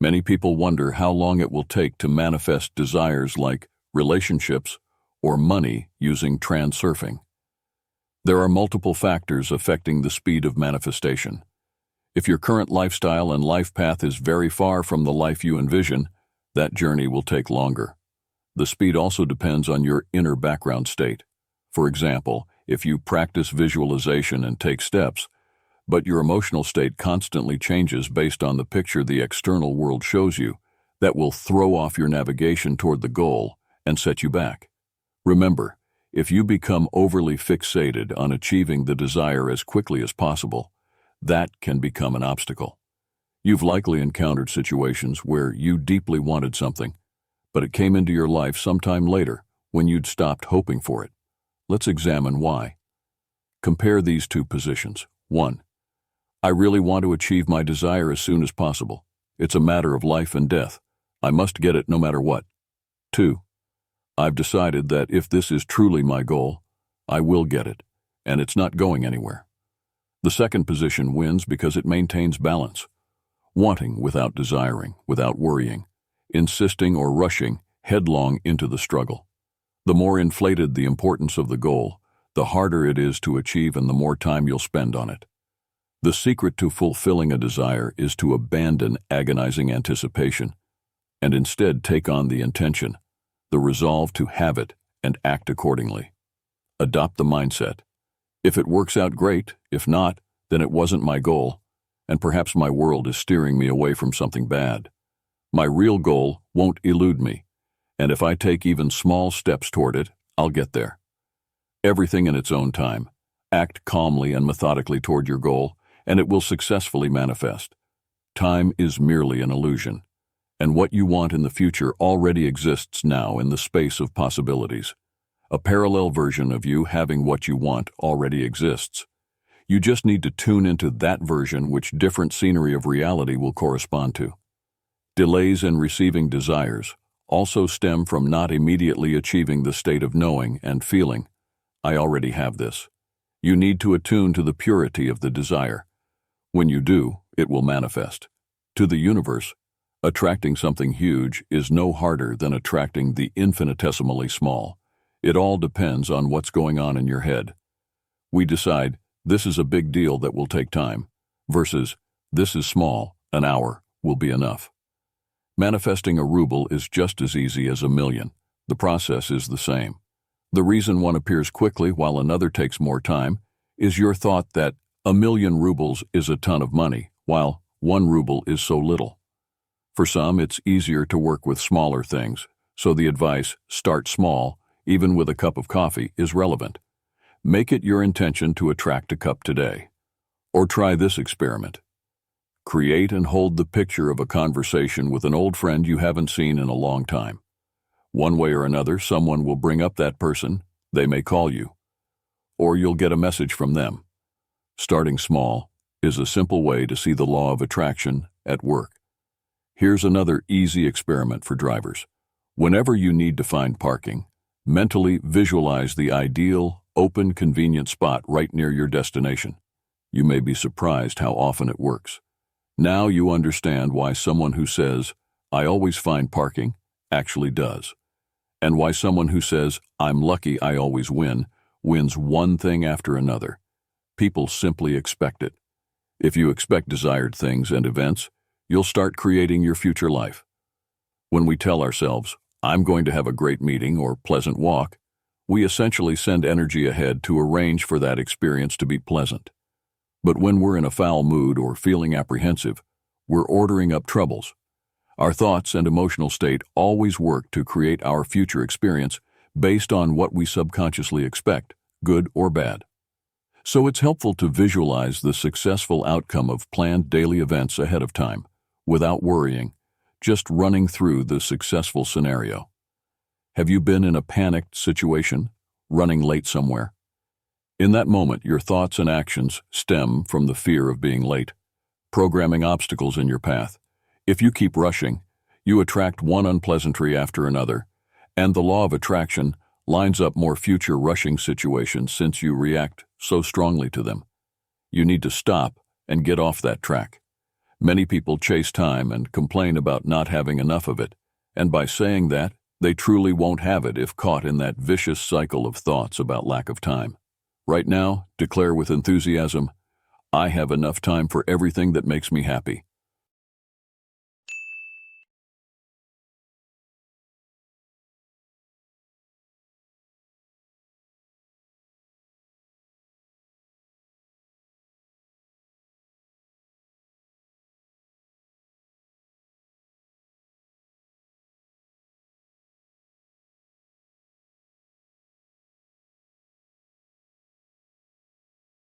Many people wonder how long it will take to manifest desires like relationships or money using transurfing. There are multiple factors affecting the speed of manifestation. If your current lifestyle and life path is very far from the life you envision, that journey will take longer. The speed also depends on your inner background state. For example, if you practice visualization and take steps, but your emotional state constantly changes based on the picture the external world shows you, that will throw off your navigation toward the goal and set you back. Remember, if you become overly fixated on achieving the desire as quickly as possible, that can become an obstacle. You've likely encountered situations where you deeply wanted something, but it came into your life sometime later when you'd stopped hoping for it. Let's examine why. Compare these two positions. 1. I really want to achieve my desire as soon as possible. It's a matter of life and death. I must get it no matter what. 2. I've decided that if this is truly my goal, I will get it, and it's not going anywhere. The second position wins because it maintains balance. Wanting without desiring, without worrying, insisting or rushing headlong into the struggle. The more inflated the importance of the goal, the harder it is to achieve and the more time you'll spend on it. The secret to fulfilling a desire is to abandon agonizing anticipation and instead take on the intention, the resolve to have it and act accordingly. Adopt the mindset. If it works out, great. If not, then it wasn't my goal, and perhaps my world is steering me away from something bad. My real goal won't elude me, and if I take even small steps toward it, I'll get there. Everything in its own time. Act calmly and methodically toward your goal, and it will successfully manifest. Time is merely an illusion, and what you want in the future already exists now in the space of possibilities. A parallel version of you having what you want already exists. You just need to tune into that version which different scenery of reality will correspond to. Delays in receiving desires also stem from not immediately achieving the state of knowing and feeling, I already have this. You need to attune to the purity of the desire. When you do, it will manifest. To the universe, attracting something huge is no harder than attracting the infinitesimally small. It all depends on what's going on in your head. We decide, this is a big deal that will take time, versus, this is small, an hour will be enough. Manifesting a ruble is just as easy as a million. The process is the same. The reason one appears quickly while another takes more time is your thought that a million rubles is a ton of money, while 1 ruble is so little. For some, it's easier to work with smaller things, so the advice, start small, even with a cup of coffee, is relevant. Make it your intention to attract a cup today. Or try this experiment. Create and hold the picture of a conversation with an old friend you haven't seen in a long time. One way or another, someone will bring up that person, they may call you, or you'll get a message from them. Starting small is a simple way to see the law of attraction at work. Here's another easy experiment for drivers. Whenever you need to find parking, mentally visualize the ideal, open, convenient spot right near your destination. You may be surprised how often it works. Now you understand why someone who says, I always find parking, actually does. And why someone who says, I'm lucky I always win, wins one thing after another. People simply expect it. If you expect desired things and events, you'll start creating your future life. When we tell ourselves, I'm going to have a great meeting or pleasant walk, we essentially send energy ahead to arrange for that experience to be pleasant. But when we're in a foul mood or feeling apprehensive, we're ordering up troubles. Our thoughts and emotional state always work to create our future experience based on what we subconsciously expect, good or bad. So it's helpful to visualize the successful outcome of planned daily events ahead of time, without worrying, just running through the successful scenario. Have you been in a panicked situation, running late somewhere? In that moment, your thoughts and actions stem from the fear of being late, programming obstacles in your path. If you keep rushing, you attract one unpleasantry after another, and the law of attraction lines up more future rushing situations since you react so strongly to them. You need to stop and get off that track. Many people chase time and complain about not having enough of it, and by saying that, they truly won't have it if caught in that vicious cycle of thoughts about lack of time. Right now, declare with enthusiasm, I have enough time for everything that makes me happy.